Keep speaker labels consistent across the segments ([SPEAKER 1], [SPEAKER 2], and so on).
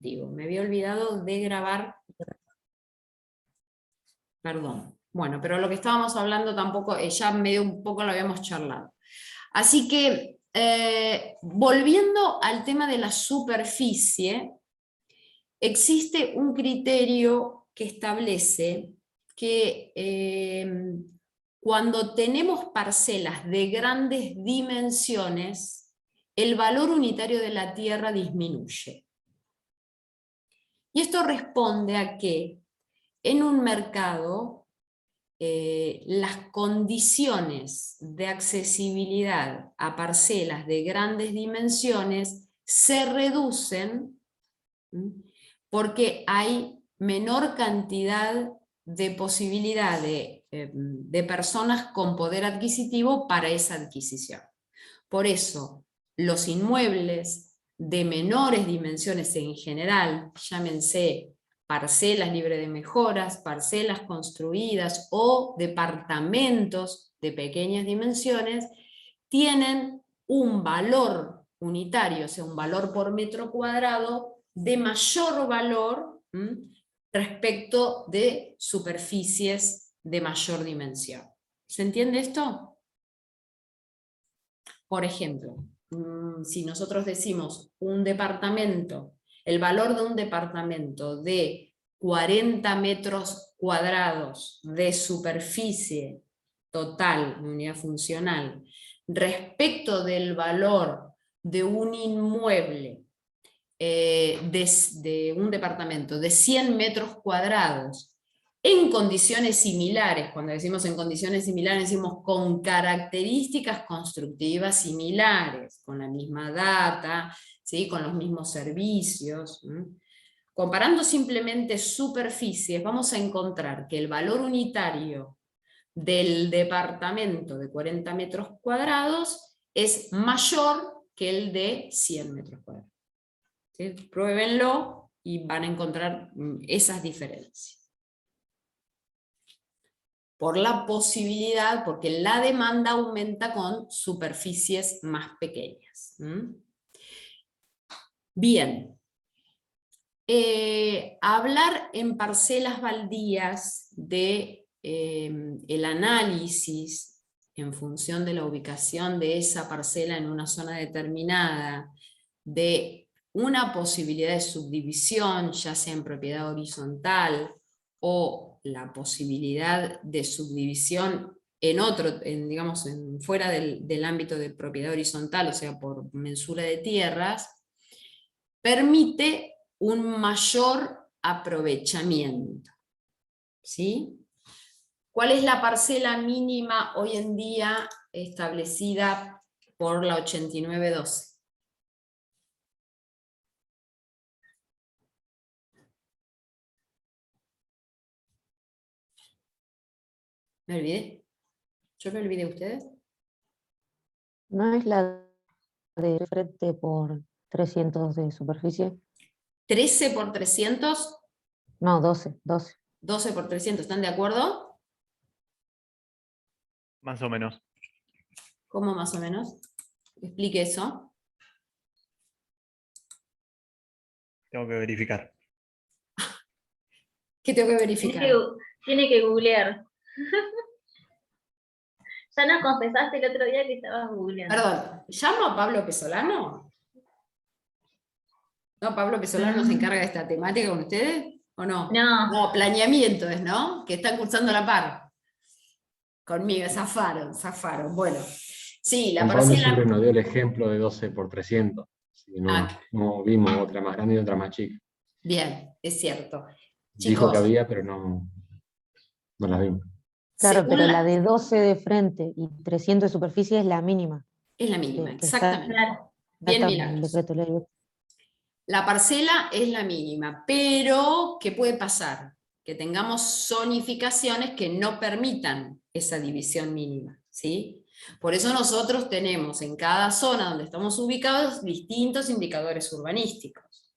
[SPEAKER 1] adquisitivo. Me había olvidado de grabar. Perdón. Bueno, pero lo que estábamos hablando tampoco, ya medio un poco lo habíamos charlado. Así que, volviendo al tema de la superficie, existe un criterio que establece que cuando tenemos parcelas de grandes dimensiones, el valor unitario de la tierra disminuye. Y esto responde a que en un mercado las condiciones de accesibilidad a parcelas de grandes dimensiones se reducen porque hay menor cantidad de posibilidad de personas con poder adquisitivo para esa adquisición. Por eso, los inmuebles de menores dimensiones en general, llámense parcelas libres de mejoras, parcelas construidas o departamentos de pequeñas dimensiones, tienen un valor unitario, o sea, un valor por metro cuadrado de mayor valor respecto de superficies de mayor dimensión. ¿Se entiende esto? Por ejemplo, si nosotros decimos un departamento, el valor de un departamento de 40 metros cuadrados de superficie total, unidad funcional, respecto del valor de un inmueble, de un departamento de 100 metros cuadrados, en condiciones similares, cuando decimos en condiciones similares, decimos con características constructivas similares, con la misma data, ¿sí? Con los mismos servicios. Comparando simplemente superficies, vamos a encontrar que el valor unitario del departamento de 40 metros cuadrados es mayor que el de 100 metros cuadrados. ¿Sí? Pruébenlo y van a encontrar esas diferencias. Por la posibilidad, porque la demanda aumenta con superficies más pequeñas. Bien. Hablar en parcelas baldías de el análisis en función de la ubicación de esa parcela en una zona determinada, de una posibilidad de subdivisión, ya sea en propiedad horizontal o la posibilidad de subdivisión en otro, digamos, fuera del ámbito de propiedad horizontal, o sea, por mensura de tierras, permite un mayor aprovechamiento. ¿Sí? ¿Cuál es la parcela mínima hoy en día establecida por la 8912? ¿Me olvidé? ¿Yo me olvidé de ustedes?
[SPEAKER 2] ¿No es la de frente por 300 de superficie?
[SPEAKER 1] ¿13 por 300?
[SPEAKER 2] No, 12.
[SPEAKER 1] 12 por 300, ¿están de acuerdo?
[SPEAKER 3] Más o menos.
[SPEAKER 1] ¿Cómo más o menos? Explique eso.
[SPEAKER 3] Tengo que verificar.
[SPEAKER 1] ¿Qué tengo que verificar?
[SPEAKER 4] Tiene que googlear. Ya nos confesaste el otro día que estabas googleando.
[SPEAKER 1] Perdón, ¿llamo a Pablo Pesolano? ¿No, Pablo Pesolano se encarga de esta temática con ustedes? ¿O no?
[SPEAKER 4] No.
[SPEAKER 1] No, planeamiento es, ¿no? Que están cursando a la par. Conmigo, zafaron. Bueno, sí, la
[SPEAKER 5] Juan Pablo
[SPEAKER 1] parcela...
[SPEAKER 5] siempre nos dio el ejemplo de 12 por 300. Si no, no vimos otra más grande y otra más chica.
[SPEAKER 1] Bien, es cierto.
[SPEAKER 5] Dijo que
[SPEAKER 1] Chicos,
[SPEAKER 5] había, pero no las vimos.
[SPEAKER 2] Claro,
[SPEAKER 1] según
[SPEAKER 2] pero la de 12 de frente y 300 de superficie es la mínima.
[SPEAKER 1] es la mínima,
[SPEAKER 2] que
[SPEAKER 1] exactamente. Bien,
[SPEAKER 2] está en el
[SPEAKER 1] Milagros.
[SPEAKER 2] decreto ley.
[SPEAKER 1] La parcela es la mínima, pero ¿qué puede pasar? Que tengamos zonificaciones que no permitan esa división mínima, ¿sí? Por eso nosotros tenemos en cada zona donde estamos ubicados distintos indicadores urbanísticos.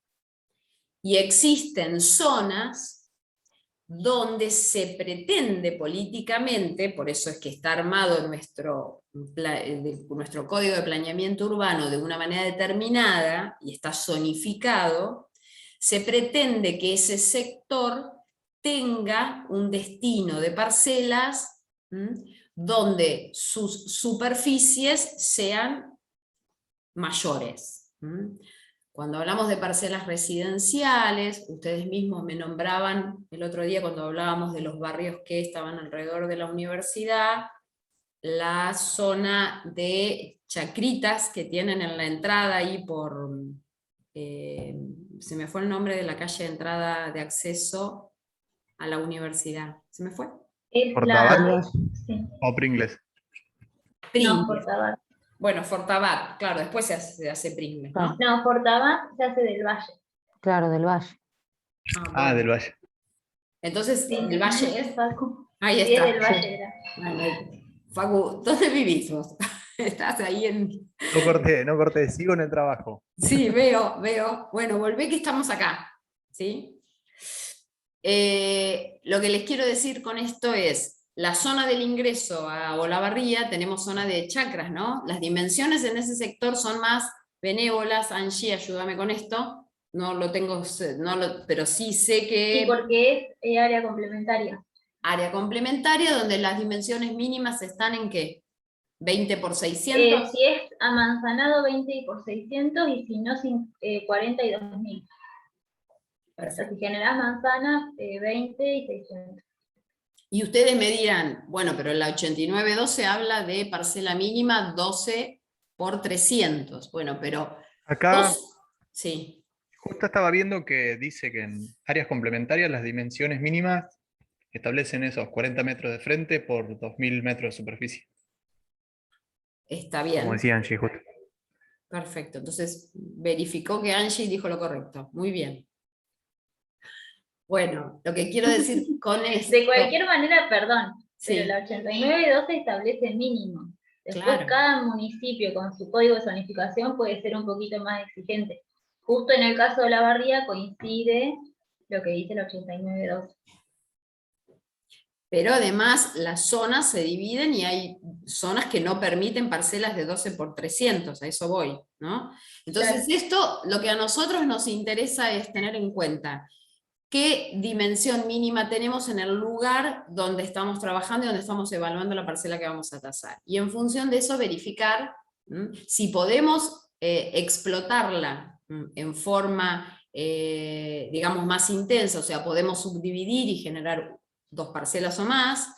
[SPEAKER 1] Y existen zonas donde se pretende políticamente, por eso es que está armado nuestro código de planeamiento urbano de una manera determinada y está zonificado, se pretende que ese sector tenga un destino de parcelas donde sus superficies sean mayores. Cuando hablamos de parcelas residenciales, ustedes mismos me nombraban el otro día cuando hablábamos de los barrios que estaban alrededor de la universidad, la zona de chacritas que tienen en la entrada ahí por... se me fue el nombre de la calle de entrada de acceso a la universidad. ¿Se me fue?
[SPEAKER 3] ¿Fortabat
[SPEAKER 4] Sí.
[SPEAKER 3] o Pringles?
[SPEAKER 4] No, Fortabat.
[SPEAKER 1] Bueno, Fortabat, claro, después se hace Pringles, ¿no?
[SPEAKER 4] No, Fortabat se hace del Valle.
[SPEAKER 2] Claro, del Valle.
[SPEAKER 3] Ah, del Valle.
[SPEAKER 1] Entonces,
[SPEAKER 4] Sí,
[SPEAKER 1] el Valle es...
[SPEAKER 4] Facu.
[SPEAKER 1] Ahí
[SPEAKER 4] Sí, es
[SPEAKER 1] está.
[SPEAKER 4] del Valle. Era.
[SPEAKER 1] Bueno, Facu, ¿dónde vivís vos? Estás ahí en...
[SPEAKER 3] No corté, sigo en el trabajo.
[SPEAKER 1] Sí, veo. Bueno, volvé que estamos acá, ¿sí? Lo que les quiero decir con esto es, la zona del ingreso a Olavarría, tenemos zona de chacras, ¿no? Las dimensiones en ese sector son más benévolas. Angie, ayúdame con esto. No lo tengo, pero sí sé que...
[SPEAKER 4] Sí, porque es área complementaria.
[SPEAKER 1] Área complementaria, donde las dimensiones mínimas están en ¿qué? 20 por 600.
[SPEAKER 4] Si es a manzanado, 20 por 600, y si no, 42.000. O sea, si generás manzanas, 20 y 600.
[SPEAKER 1] Y ustedes me dirán, bueno, pero en la 8912 habla de parcela mínima 12 por 300. Bueno, pero...
[SPEAKER 3] Acá,
[SPEAKER 1] sí.
[SPEAKER 3] justo estaba viendo que dice que en áreas complementarias las dimensiones mínimas establecen esos 40 metros de frente por 2000 metros de superficie.
[SPEAKER 1] Está bien.
[SPEAKER 3] Como decía Angie, justo.
[SPEAKER 1] Perfecto, entonces verificó que Angie dijo lo correcto. Muy bien. Bueno, lo que quiero decir con esto...
[SPEAKER 4] De cualquier manera, perdón,
[SPEAKER 1] Sí.
[SPEAKER 4] pero la 8912 establece mínimo. Después
[SPEAKER 1] Claro.
[SPEAKER 4] cada municipio con su código de zonificación puede ser un poquito más exigente. Justo en el caso de Olavarría coincide lo que dice la 8912.
[SPEAKER 1] Pero además las zonas se dividen y hay zonas que no permiten parcelas de 12 por 300, a eso voy, ¿no? Entonces
[SPEAKER 4] Claro.
[SPEAKER 1] esto, lo que a nosotros nos interesa es tener en cuenta qué dimensión mínima tenemos en el lugar donde estamos trabajando y donde estamos evaluando la parcela que vamos a tasar. Y en función de eso verificar si podemos explotarla en forma, digamos, más intensa, o sea, podemos subdividir y generar 2 parcelas o más,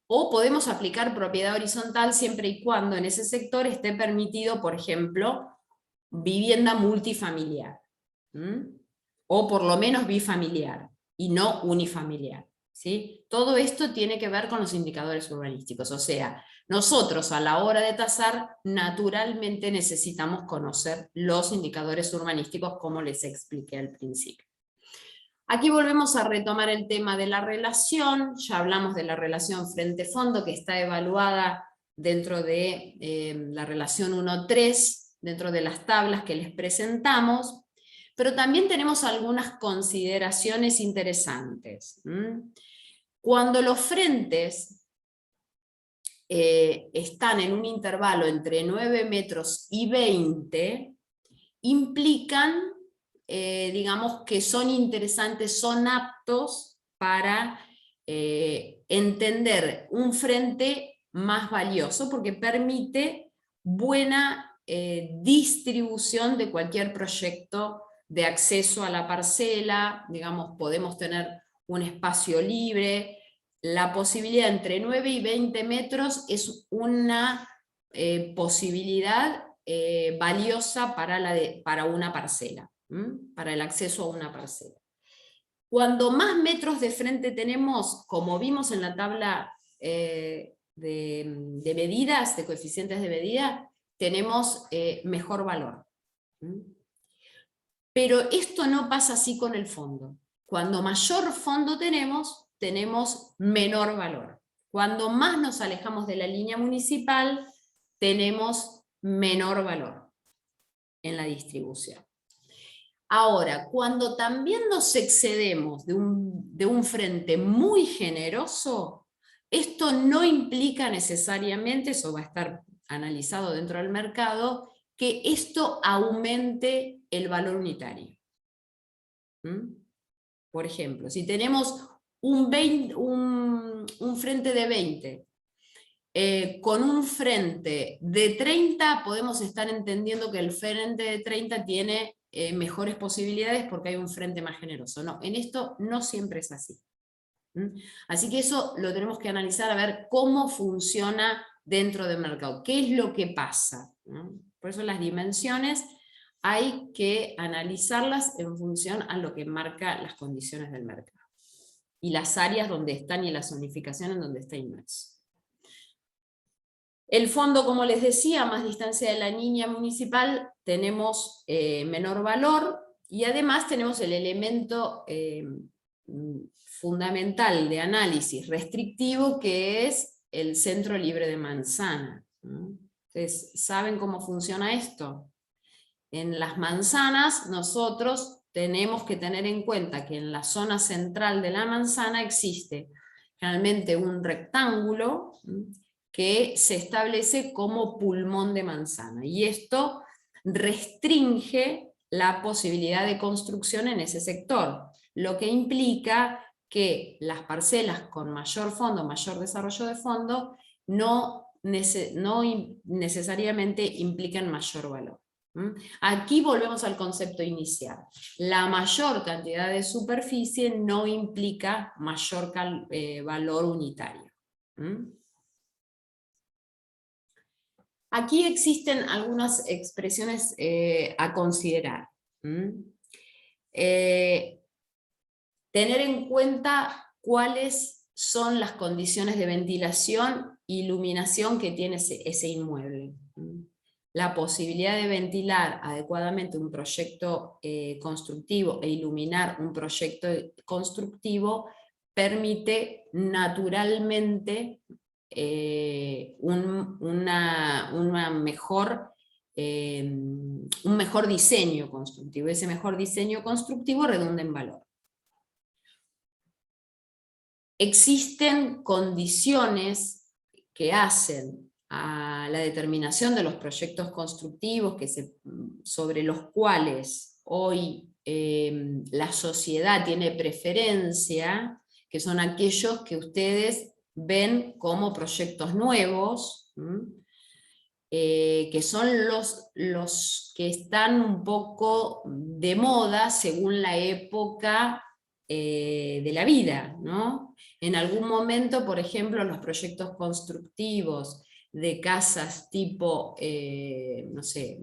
[SPEAKER 1] o podemos aplicar propiedad horizontal siempre y cuando en ese sector esté permitido, por ejemplo, vivienda multifamiliar. O por lo menos bifamiliar, y no unifamiliar. ¿Sí? Todo esto tiene que ver con los indicadores urbanísticos, o sea, nosotros a la hora de tasar naturalmente necesitamos conocer los indicadores urbanísticos como les expliqué al principio. Aquí volvemos a retomar el tema de la relación, ya hablamos de la relación frente-fondo que está evaluada dentro de la relación 1-3, dentro de las tablas que les presentamos. Pero también tenemos algunas consideraciones interesantes. Cuando los frentes están en un intervalo entre 9 metros y 20, implican, digamos, que son interesantes, son aptos para entender un frente más valioso, porque permite buena distribución de cualquier proyecto de acceso a la parcela, digamos, podemos tener un espacio libre. La posibilidad entre 9 y 20 metros es una posibilidad valiosa para una parcela, para el acceso a una parcela. Cuando más metros de frente tenemos, como vimos en la tabla de medidas, de coeficientes de medida, tenemos mejor valor. Pero esto no pasa así con el fondo. Cuando mayor fondo tenemos, tenemos menor valor. Cuando más nos alejamos de la línea municipal, tenemos menor valor en la distribución. Ahora, cuando también nos excedemos de un frente muy generoso, esto no implica necesariamente, eso va a estar analizado dentro del mercado, que esto aumente el valor unitario. Por ejemplo, si tenemos un frente de 20, con un frente de 30 podemos estar entendiendo que el frente de 30 tiene mejores posibilidades porque hay un frente más generoso. No, en esto no siempre es así. Así que eso lo tenemos que analizar a ver cómo funciona dentro del mercado, qué es lo que pasa. Por eso las dimensiones hay que analizarlas en función a lo que marca las condiciones del mercado y las áreas donde están y la zonificación en donde está inmerso. El fondo, como les decía, a más distancia de la línea municipal, tenemos menor valor, y además tenemos el elemento fundamental de análisis restrictivo, que es el centro libre de manzana. Entonces, ¿saben cómo funciona esto? En las manzanas nosotros tenemos que tener en cuenta que en la zona central de la manzana existe generalmente un rectángulo que se establece como pulmón de manzana, y esto restringe la posibilidad de construcción en ese sector, lo que implica que las parcelas con mayor fondo, mayor desarrollo de fondo, no necesariamente implican mayor valor. Aquí volvemos al concepto inicial. La mayor cantidad de superficie no implica mayor valor unitario. Aquí existen algunas expresiones a considerar. Tener en cuenta cuáles son las condiciones de ventilación e iluminación que tiene ese inmueble. La posibilidad de ventilar adecuadamente un proyecto constructivo e iluminar un proyecto constructivo permite naturalmente un mejor diseño constructivo. Ese mejor diseño constructivo redunda en valor. Existen condiciones que hacen a la determinación de los proyectos constructivos sobre los cuales hoy la sociedad tiene preferencia, que son aquellos que ustedes ven como proyectos nuevos, que son los que están un poco de moda según la época de la vida, ¿no? En algún momento, por ejemplo, los proyectos constructivos de casas tipo, no sé,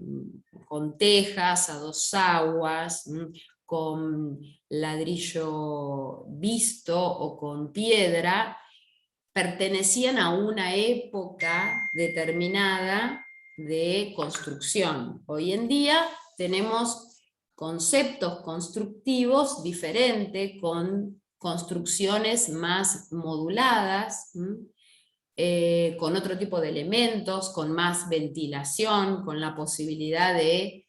[SPEAKER 1] con tejas a 2 aguas, con ladrillo visto o con piedra, pertenecían a una época determinada de construcción. Hoy en día tenemos conceptos constructivos diferentes, con construcciones más moduladas, con otro tipo de elementos, con más ventilación, con la posibilidad de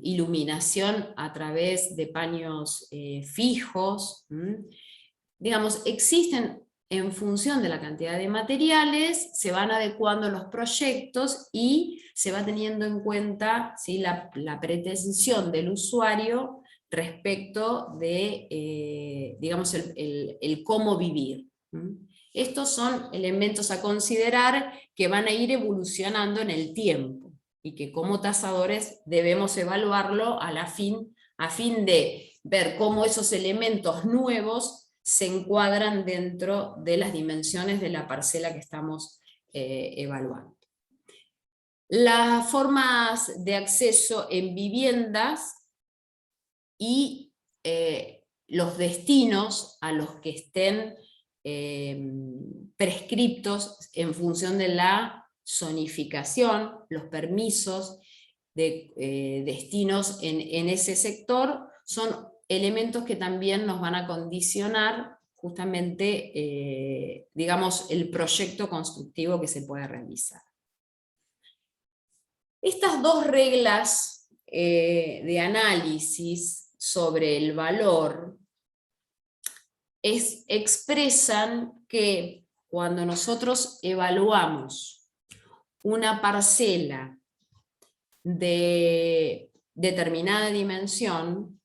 [SPEAKER 1] iluminación a través de paños fijos. Digamos, existen, en función de la cantidad de materiales, se van adecuando los proyectos y se va teniendo en cuenta, ¿sí?, la pretensión del usuario respecto de, digamos, el cómo vivir. Estos son elementos a considerar que van a ir evolucionando en el tiempo, y que como tasadores debemos evaluarlo a fin de ver cómo esos elementos nuevos se encuadran dentro de las dimensiones de la parcela que estamos evaluando. Las formas de acceso en viviendas y los destinos a los que estén prescriptos en función de la zonificación, los permisos de destinos en ese sector, son elementos que también nos van a condicionar justamente, digamos, el proyecto constructivo que se puede realizar. Estas 2 reglas de análisis sobre el valor expresan que cuando nosotros evaluamos una parcela de determinada dimensión,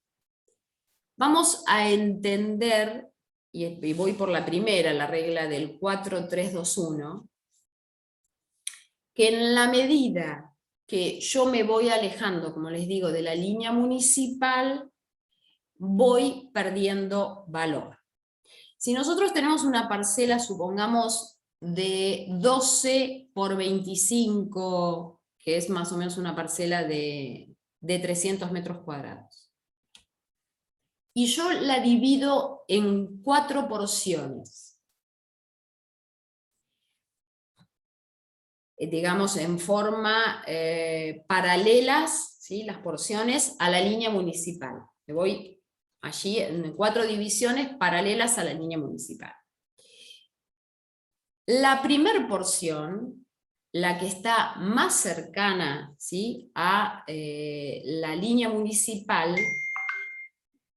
[SPEAKER 1] vamos a entender, y voy por la primera, la regla del 4-3-2-1, que en la medida que yo me voy alejando, como les digo, de la línea municipal, voy perdiendo valor. Si nosotros tenemos una parcela, supongamos, de 12 por 25, que es más o menos una parcela de 300 metros cuadrados, y yo la divido en 4 porciones, digamos en forma paralelas, ¿sí?, las porciones a la línea municipal. Me voy allí en 4 divisiones paralelas a la línea municipal. La primera porción, la que está más cercana, ¿sí?, a la línea municipal,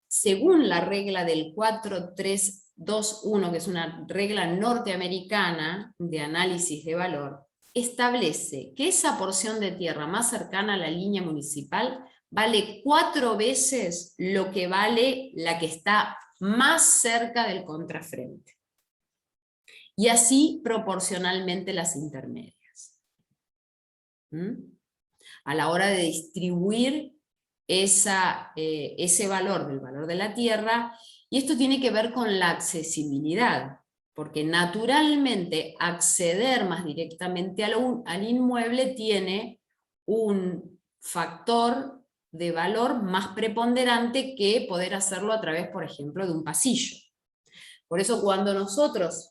[SPEAKER 1] según la regla del 4-3-2-1, que es una regla norteamericana de análisis de valor, establece que esa porción de tierra más cercana a la línea municipal vale 4 veces lo que vale la que está más cerca del contrafrente. Y así proporcionalmente las intermedias. A la hora de distribuir ese valor del valor de la tierra, y esto tiene que ver con la accesibilidad, porque naturalmente acceder más directamente al inmueble tiene un factor de valor más preponderante que poder hacerlo a través, por ejemplo, de un pasillo. Por eso cuando nosotros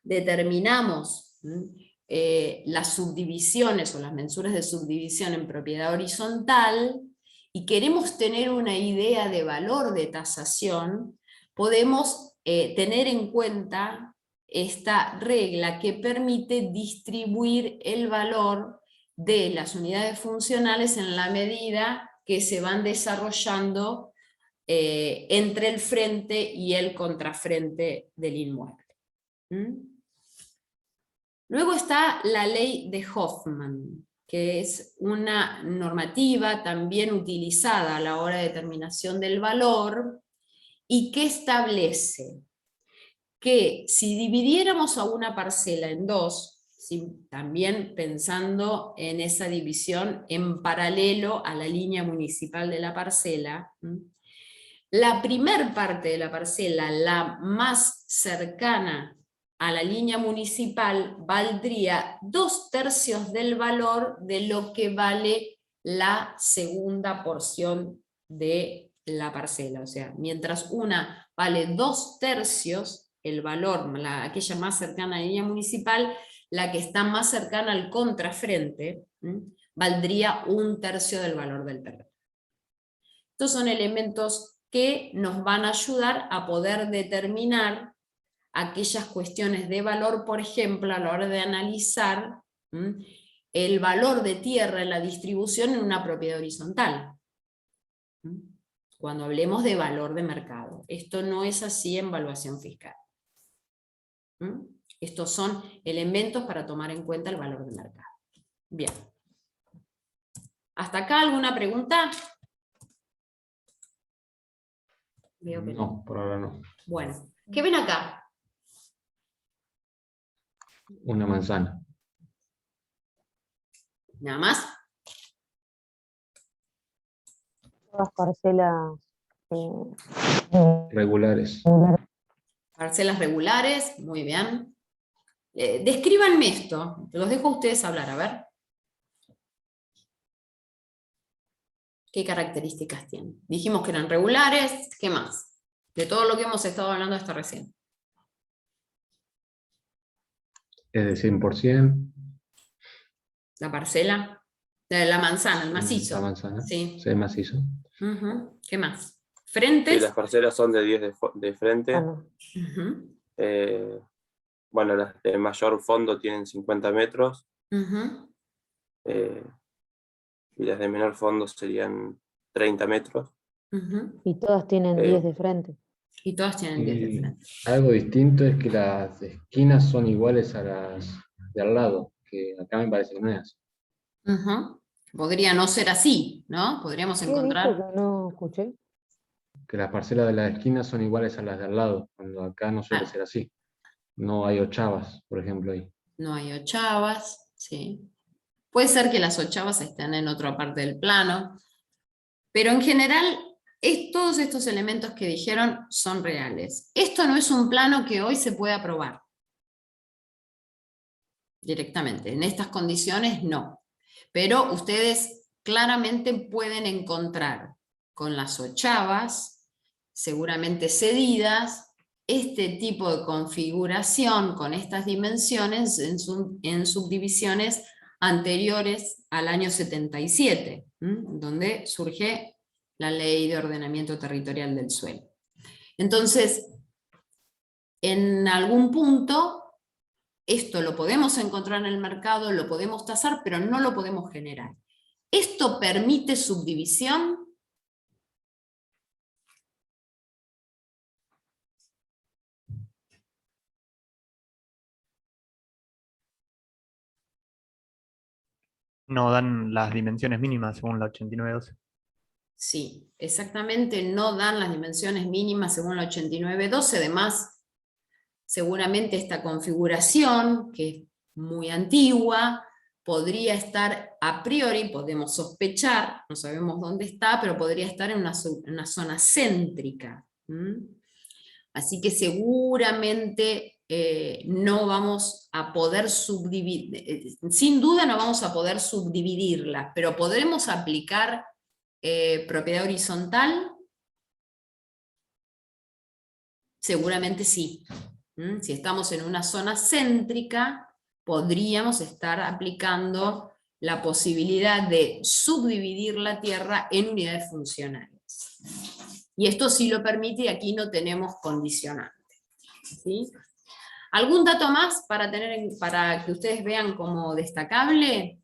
[SPEAKER 1] determinamos las subdivisiones o las mensuras de subdivisión en propiedad horizontal y queremos tener una idea de valor de tasación, podemos tener en cuenta esta regla que permite distribuir el valor de las unidades funcionales en la medida que se van desarrollando entre el frente y el contrafrente del inmueble. Luego está la ley de Hoffman, que es una normativa también utilizada a la hora de determinación del valor, y que establece que si dividiéramos a una parcela en 2, también pensando en esa división en paralelo a la línea municipal de la parcela, la primer parte de la parcela, la más cercana a la línea municipal, valdría 2/3 del valor de lo que vale la segunda porción de la parcela. O sea, mientras una vale 2/3 el valor, aquella más cercana a la línea municipal, la que está más cercana al contrafrente, valdría 1/3 del valor del terreno. Estos son elementos que nos van a ayudar a poder determinar aquellas cuestiones de valor, por ejemplo, a la hora de analizar el valor de tierra en la distribución en una propiedad horizontal. Cuando hablemos de valor de mercado. Esto no es así en evaluación fiscal. Estos son elementos para tomar en cuenta el valor de mercado. Bien. ¿Hasta acá alguna pregunta? Veo que
[SPEAKER 5] no, por ahora no.
[SPEAKER 1] Bueno, ¿qué ven acá?
[SPEAKER 5] Una manzana.
[SPEAKER 1] ¿Nada más?
[SPEAKER 2] Todas parcelas
[SPEAKER 5] Regulares.
[SPEAKER 1] Parcelas regulares, muy bien. Descríbanme esto, los dejo a ustedes hablar, a ver. ¿Qué características tienen? Dijimos que eran regulares, ¿qué más? De todo lo que hemos estado hablando hasta recién.
[SPEAKER 5] Es de 100%.
[SPEAKER 1] La parcela, la manzana, el macizo.
[SPEAKER 5] La manzana,
[SPEAKER 1] sí,
[SPEAKER 5] el macizo.
[SPEAKER 1] ¿Qué más? Frentes.
[SPEAKER 6] Sí, las parcelas son de 10 de frente. Bueno, las de mayor fondo tienen 50 metros. Y las de menor fondo serían 30 metros.
[SPEAKER 2] Y todas tienen 10 de frente.
[SPEAKER 1] Y todas tienen 10 de frente.
[SPEAKER 5] Algo distinto es que las esquinas son iguales a las de al lado, que acá me parece que no es así.
[SPEAKER 1] Podría no ser así, ¿no? Podríamos encontrar...
[SPEAKER 2] ¿Qué dijo que no escuché?
[SPEAKER 5] que las parcelas de las esquinas son iguales a las de al lado, cuando acá no suele ser así. No hay ochavas, por ejemplo, ahí.
[SPEAKER 1] No hay ochavas, ¿sí? Puede ser que las ochavas estén en otra parte del plano, pero en general todos estos elementos que dijeron son reales. Esto no es un plano que hoy se puede aprobar directamente. En estas condiciones no. Pero ustedes claramente pueden encontrar con las ochavas, seguramente cedidas, este tipo de configuración con estas dimensiones en subdivisiones anteriores al año 77, donde surge la Ley de Ordenamiento Territorial del Suelo. Entonces, en algún punto, esto lo podemos encontrar en el mercado, lo podemos tasar, pero no lo podemos generar. ¿Esto permite subdivisión?
[SPEAKER 3] No dan las dimensiones mínimas según la 8912.
[SPEAKER 1] Sí, exactamente, no dan las dimensiones mínimas según la 8912, además, seguramente esta configuración, que es muy antigua, podría estar a priori, podemos sospechar, no sabemos dónde está, pero podría estar en una zona céntrica. Así que seguramente no vamos a poder subdividir, sin duda no vamos a poder subdividirla, pero podremos aplicar propiedad horizontal. Seguramente sí. Si estamos en una zona céntrica, podríamos estar aplicando la posibilidad de subdividir la tierra en unidades funcionales. Y esto sí lo permite, y aquí no tenemos condicionante. ¿Sí? ¿Algún dato más para que ustedes vean como destacable?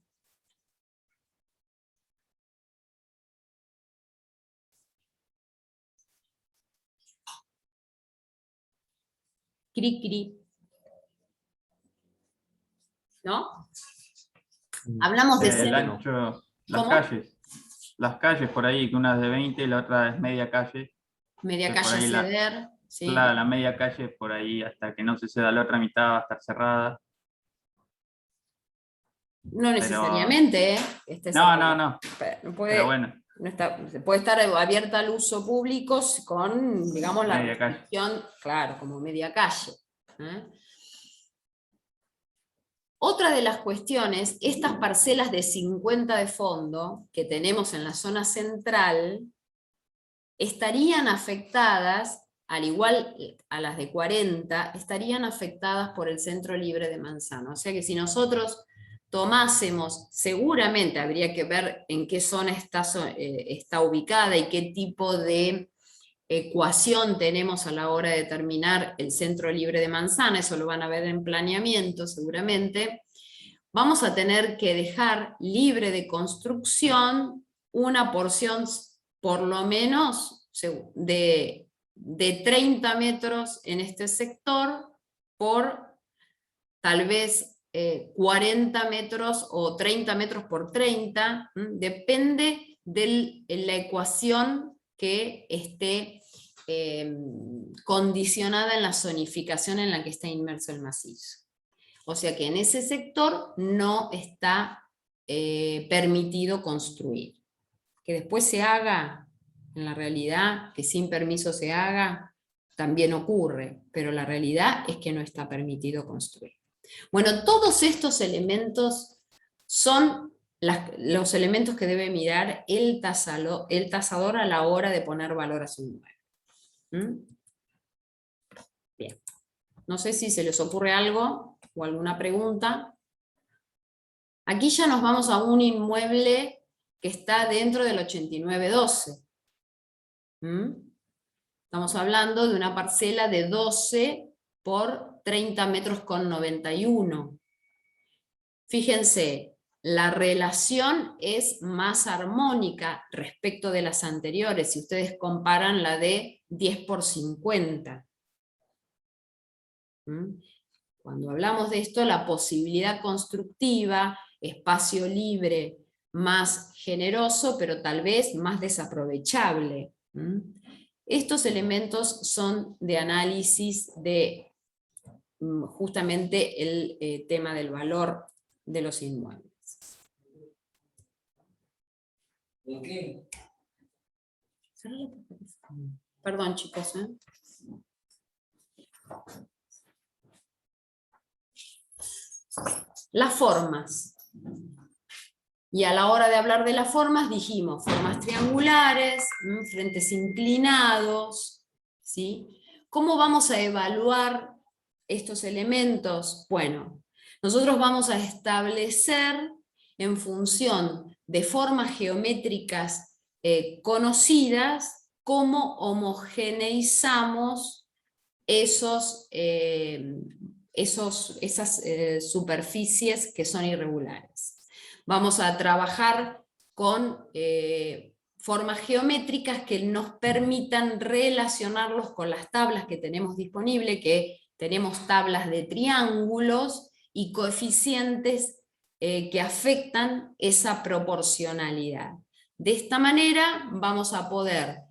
[SPEAKER 1] Cri, cri. ¿No? Hablamos de
[SPEAKER 7] El ancho, las
[SPEAKER 1] ¿Cómo?
[SPEAKER 7] calles. Las calles por ahí, que una es de 20 y la otra es media calle.
[SPEAKER 1] Media
[SPEAKER 7] Por
[SPEAKER 1] calle
[SPEAKER 7] ahí
[SPEAKER 1] ceder. ¿sí?
[SPEAKER 7] La media calle por ahí hasta que no se ceda la otra mitad va a estar cerrada.
[SPEAKER 1] No necesariamente,
[SPEAKER 7] No.
[SPEAKER 1] Puede,
[SPEAKER 7] Pero bueno,
[SPEAKER 1] puede estar abierta al uso público con, digamos, la
[SPEAKER 7] media calle.
[SPEAKER 1] restricción, claro, como media calle. Otra de las cuestiones, estas parcelas de 50 de fondo que tenemos en la zona central, estarían afectadas, al igual a las de 40, estarían afectadas por el centro libre de Manzano. O sea que si nosotros tomásemos, seguramente habría que ver en qué zona está ubicada y qué tipo de ecuación tenemos a la hora de determinar el centro libre de Manzana, eso lo van a ver en planeamiento seguramente. Vamos a tener que dejar libre de construcción una porción por lo menos de 30 metros en este sector por tal vez 40 metros o 30 metros por 30, depende de la ecuación que esté condicionada en la zonificación en la que está inmerso el macizo. O sea que en ese sector no está permitido construir. Que después se haga, en la realidad, que sin permiso se haga, también ocurre, pero la realidad es que no está permitido construir. Bueno, todos estos elementos son los elementos que debe mirar el tasador a la hora de poner valor a su inmueble. Bien. No sé si se les ocurre algo o alguna pregunta. Aquí ya nos vamos a un inmueble que está dentro del 8912. Estamos hablando de una parcela de 12 por 30 metros con 91. Fíjense, la relación es más armónica respecto de las anteriores, si ustedes comparan la de 10 por 50. Cuando hablamos de esto, la posibilidad constructiva, espacio libre más generoso, pero tal vez más desaprovechable. Estos elementos son de análisis de justamente el tema del valor de los inmuebles. Perdón, chicos. Las formas. Y a la hora de hablar de las formas dijimos formas triangulares, frentes inclinados, ¿sí? ¿Cómo vamos a evaluar estos elementos? Bueno, nosotros vamos a establecer en función de formas geométricas conocidas cómo homogeneizamos esas superficies que son irregulares. Vamos a trabajar con formas geométricas que nos permitan relacionarlos con las tablas que tenemos disponibles, que tenemos tablas de triángulos y coeficientes que afectan esa proporcionalidad. De esta manera vamos a poder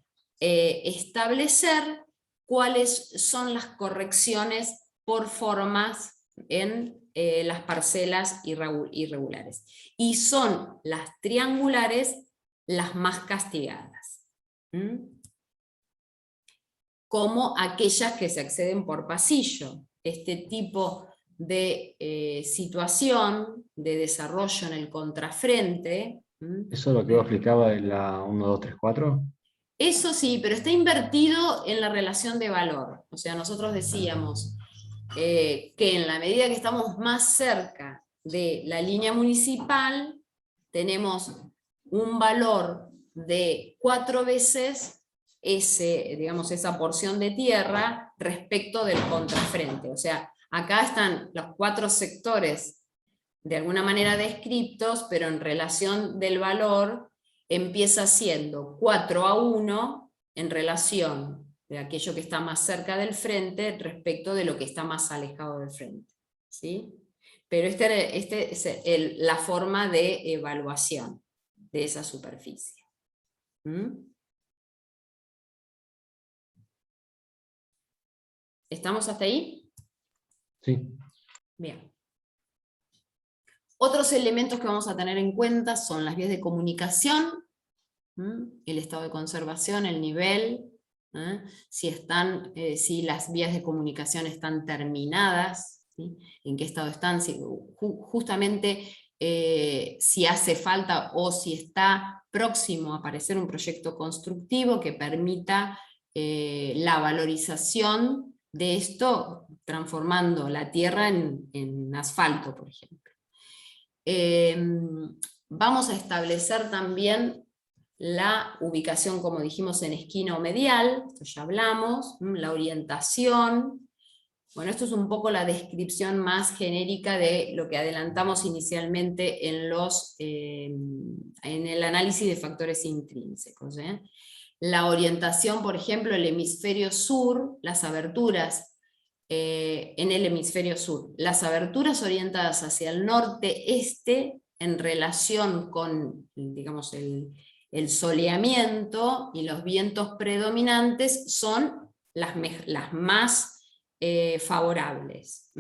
[SPEAKER 1] establecer cuáles son las correcciones por formas en las parcelas irregulares. Y son las triangulares las más castigadas. Como aquellas que se acceden por pasillo. Este tipo de situación de desarrollo en el contrafrente.
[SPEAKER 5] ¿Eso es lo que vos explicabas de la 1, 2, 3, 4?
[SPEAKER 1] Eso sí, pero está invertido en la relación de valor. O sea, nosotros decíamos que en la medida que estamos más cerca de la línea municipal, tenemos un valor de 4 veces esa porción de tierra respecto del contrafrente. O sea, acá están los 4 sectores de alguna manera descriptos, pero en relación del valor empieza siendo 4:1 en relación de aquello que está más cerca del frente respecto de lo que está más alejado del frente. ¿Sí? Pero esta es la forma de evaluación de esa superficie. ¿Estamos hasta ahí?
[SPEAKER 5] Sí.
[SPEAKER 1] Bien. Otros elementos que vamos a tener en cuenta son las vías de comunicación, el estado de conservación, el nivel, si las vías de comunicación están terminadas, ¿sí? En qué estado están, justamente si hace falta o si está próximo a aparecer un proyecto constructivo que permita la valorización de esto, transformando la tierra en asfalto, por ejemplo. Vamos a establecer también la ubicación, como dijimos, en esquina o medial, esto ya hablamos, la orientación. Bueno, esto es un poco la descripción más genérica de lo que adelantamos inicialmente en el análisis de factores intrínsecos. La orientación, por ejemplo, el hemisferio sur, las aberturas en el hemisferio sur. Las aberturas orientadas hacia el norte-este en relación con, digamos, el soleamiento y los vientos predominantes son las más favorables.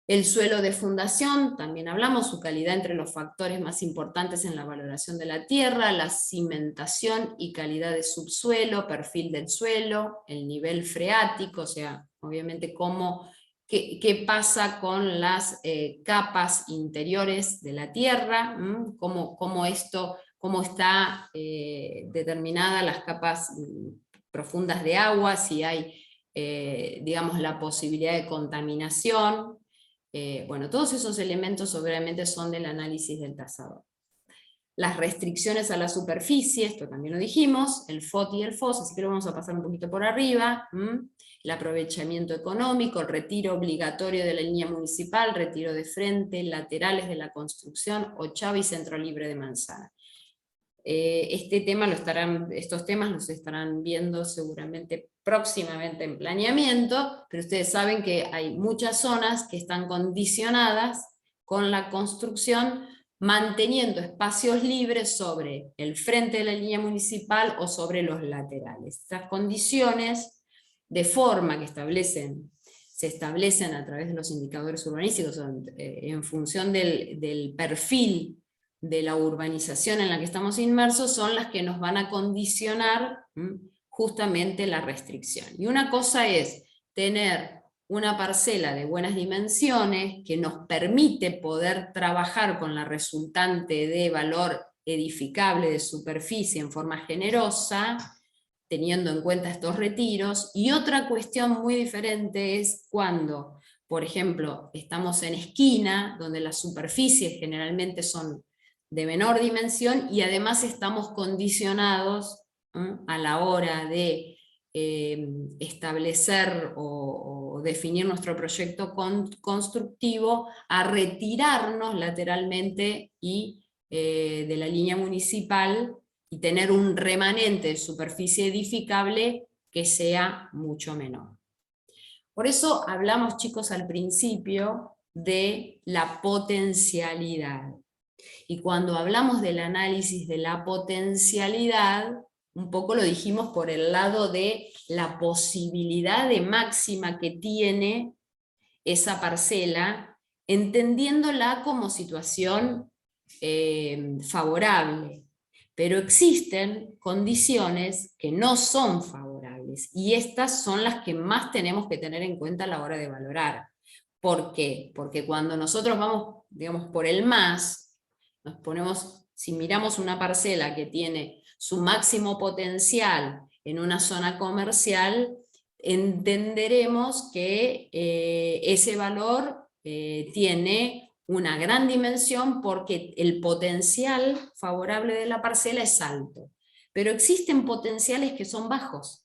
[SPEAKER 1] El suelo de fundación, también hablamos, su calidad entre los factores más importantes en la valoración de la tierra, la cimentación y calidad de subsuelo, perfil del suelo, el nivel freático, o sea, obviamente qué pasa con las capas interiores de la tierra, cómo está determinada las capas profundas de agua, si hay, digamos, la posibilidad de contaminación. Bueno, todos esos elementos obviamente son del análisis del tasador. Las restricciones a la superficie, esto también lo dijimos, el FOT y el FOS, así que lo vamos a pasar un poquito por arriba. El aprovechamiento económico, el retiro obligatorio de la línea municipal, retiro de frente, laterales de la construcción, ochava y centro libre de manzana. Estos temas los estarán viendo seguramente próximamente en planeamiento, pero ustedes saben que hay muchas zonas que están condicionadas con la construcción manteniendo espacios libres sobre el frente de la línea municipal o sobre los laterales. Estas condiciones de forma que se establecen a través de los indicadores urbanísticos en función del perfil de la urbanización en la que estamos inmersos, son las que nos van a condicionar justamente la restricción. Y una cosa es tener una parcela de buenas dimensiones que nos permite poder trabajar con la resultante de valor edificable de superficie en forma generosa, teniendo en cuenta estos retiros, y otra cuestión muy diferente es cuando, por ejemplo, estamos en esquina, donde las superficies generalmente son de menor dimensión, y además estamos condicionados a la hora de establecer o definir nuestro proyecto constructivo, a retirarnos lateralmente de la línea municipal, y tener un remanente de superficie edificable que sea mucho menor. Por eso hablamos, chicos, al principio de la potencialidad. Y cuando hablamos del análisis de la potencialidad, un poco lo dijimos por el lado de la posibilidad de máxima que tiene esa parcela, entendiéndola como situación favorable. Pero existen condiciones que no son favorables, y estas son las que más tenemos que tener en cuenta a la hora de valorar. ¿Por qué? Porque cuando nosotros vamos, digamos, por el más, nos ponemos, si miramos una parcela que tiene su máximo potencial en una zona comercial, entenderemos que ese valor tiene una gran dimensión porque el potencial favorable de la parcela es alto. Pero existen potenciales que son bajos.